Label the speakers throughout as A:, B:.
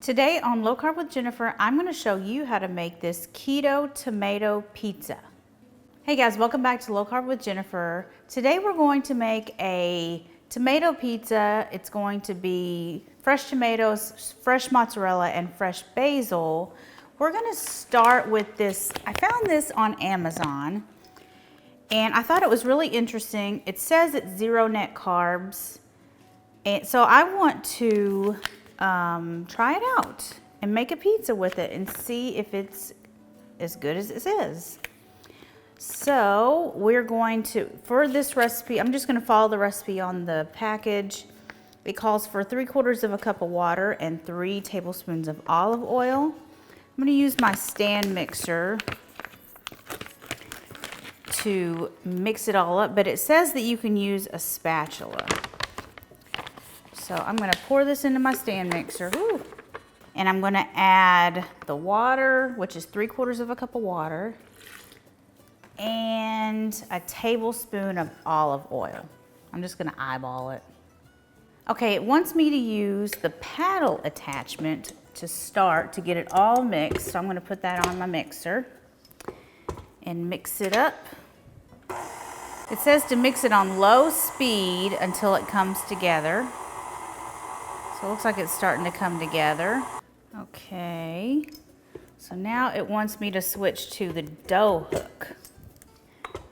A: Today on Low Carb with Jennifer, I'm going to show you how to make this keto tomato pizza. Hey guys, welcome back to Low Carb with Jennifer. Today we're going to make a tomato pizza. It's going to be fresh tomatoes, fresh mozzarella, and fresh basil. We're going to start with this. I found this on Amazon and I thought it was really interesting. It says it's 0 net carbs. And so I want to try it out and make a pizza with it and see if it's as good as it says. So we're going to, for this recipe, I'm just going to follow the recipe on the package. It calls for 3/4 cup of water and 3 tablespoons of olive oil. I'm going to use my stand mixer to mix it all up, but it says that you can use a spatula. So I'm going to pour this into my stand mixer. Ooh. And I'm going to add the water, which is 3/4 cup of water, and a tablespoon of olive oil. I'm just going to eyeball it. Okay, it wants me to use the paddle attachment to start to get it all mixed. So I'm going to put that on my mixer and mix it up. It says to mix it on low speed until it comes together. So it looks like it's starting to come together. Okay, so now it wants me to switch to the dough hook.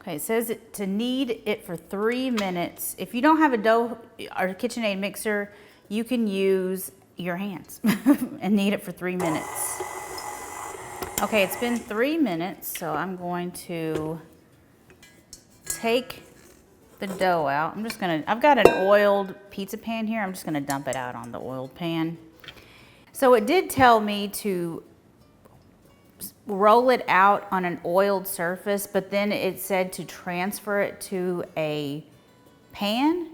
A: Okay, it says to knead it for 3 minutes. If you don't have a dough or KitchenAid mixer, you can use your hands and knead it for 3 minutes. Okay, it's been 3 minutes, so I'm going to take the dough out. I've got an oiled pizza pan here. I'm just gonna dump it out on the oiled pan. So it did tell me to roll it out on an oiled surface, but then it said to transfer it to a pan.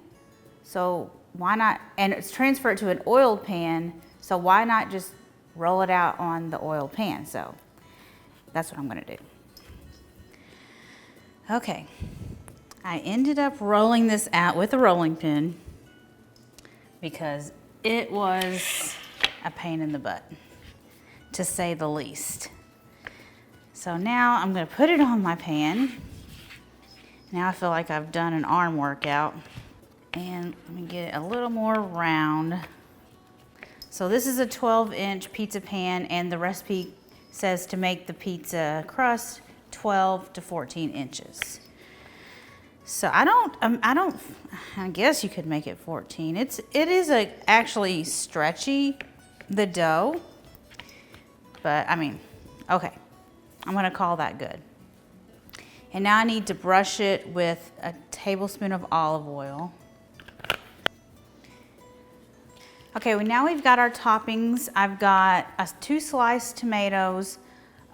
A: So why not, and it's transfer it to an oiled pan, so why not just roll it out on the oiled pan? So that's what I'm gonna do. Okay. I ended up rolling this out with a rolling pin because it was a pain in the butt, to say the least. So now I'm going to put it on my pan. Now I feel like I've done an arm workout. And let me get it a little more round. So this is a 12-inch pizza pan, and the recipe says to make the pizza crust 12 to 14 inches. So I guess you could make it 14. It is actually stretchy, the dough, but I mean, okay, I'm gonna call that good. And now I need to brush it with a tablespoon of olive oil. Okay, well now we've got our toppings. I've got 2 sliced tomatoes,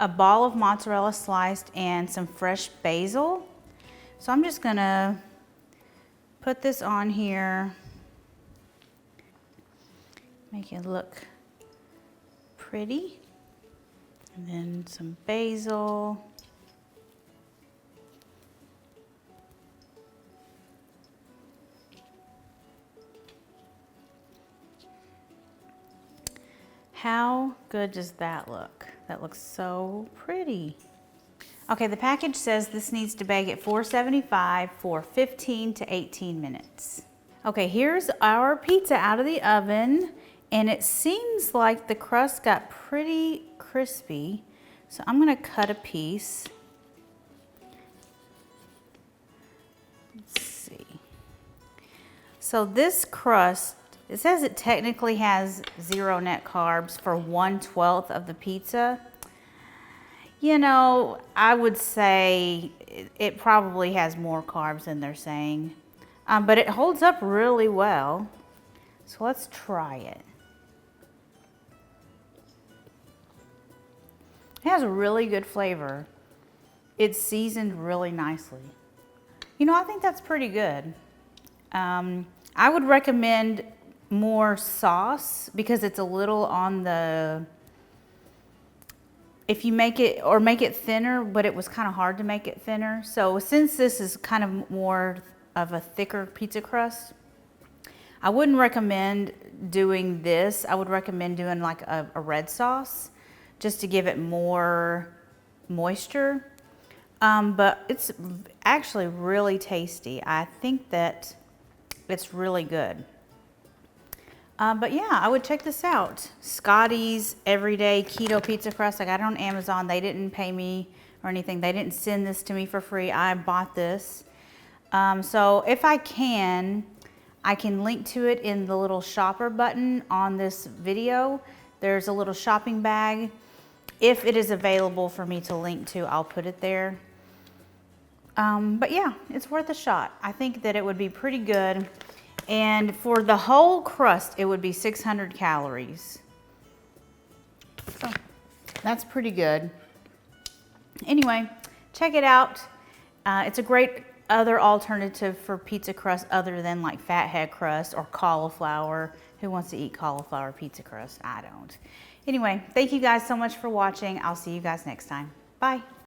A: a ball of mozzarella sliced, and some fresh basil. So I'm just gonna put this on here, make it look pretty, and then some basil. How good does that look? That looks so pretty. Okay, the package says this needs to bake at 475 for 15 to 18 minutes. Okay, here's our pizza out of the oven, and it seems like the crust got pretty crispy. So I'm gonna cut a piece. Let's see. So this crust, it says it technically has 0 net carbs for 1/12 of the pizza. You know, I would say it probably has more carbs than they're saying, but it holds up really well. So let's try it. It has a really good flavor. It's seasoned really nicely. You know, I think that's pretty good. I would recommend more sauce because it's a little on the, if you make it thinner, but it was kind of hard to make it thinner. So since this is kind of more of a thicker pizza crust, I wouldn't recommend doing this. I would recommend doing like a red sauce just to give it more moisture. But it's actually really tasty. I think that it's really good. But yeah, I would check this out. Scotty's Everyday Keto Pizza Crust. I got it on Amazon. They didn't pay me or anything. They didn't send this to me for free. I bought this. So if I can link to it in the little shopper button on this video. There's a little shopping bag. If it is available for me to link to, I'll put it there. But yeah, it's worth a shot. I think that it would be pretty good. And for the whole crust, it would be 600 calories. So that's pretty good. Anyway, check it out. It's a great other alternative for pizza crust other than like fathead crust or cauliflower. Who wants to eat cauliflower pizza crust? I don't. Anyway, thank you guys so much for watching. I'll see you guys next time. Bye.